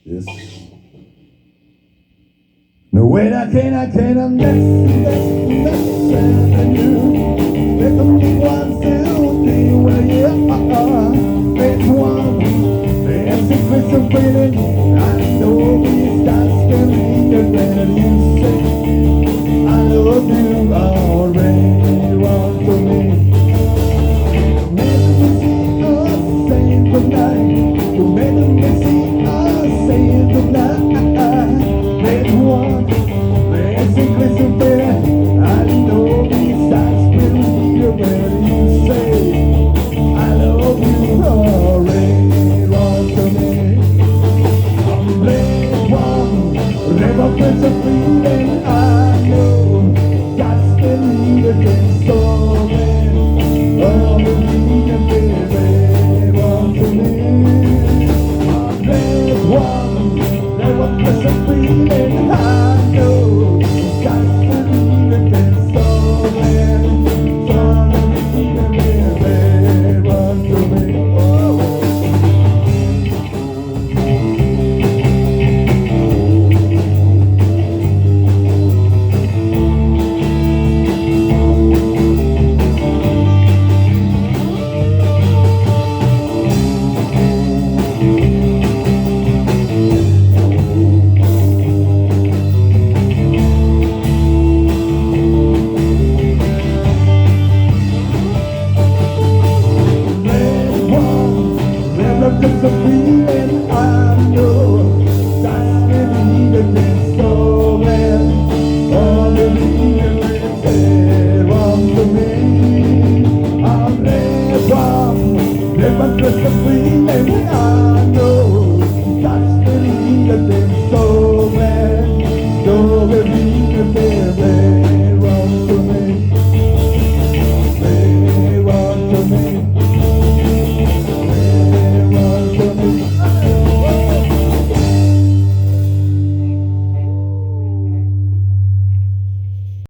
Yes. No way I can, I'm that's you. Make them think one, two, three, well, yeah, make one. There's a place of feeling. I know we start screaming when you say, I love you already, want to me. Never me see us saying goodnight. You never me see us saying goodnight. Make one. There's a place of feeling. I know we start screaming when you say, I love you already, want to me. I'm one. Never place of feeling. I know that's the need against all men. All the need baby, want to me. I'm one. Never place of feeling. I know that's the need against all men. All the need baby, want to me. Just a feeling I know that's the need against all men. All the need against wrong to me. I'm never just a feeling I know that's the need against all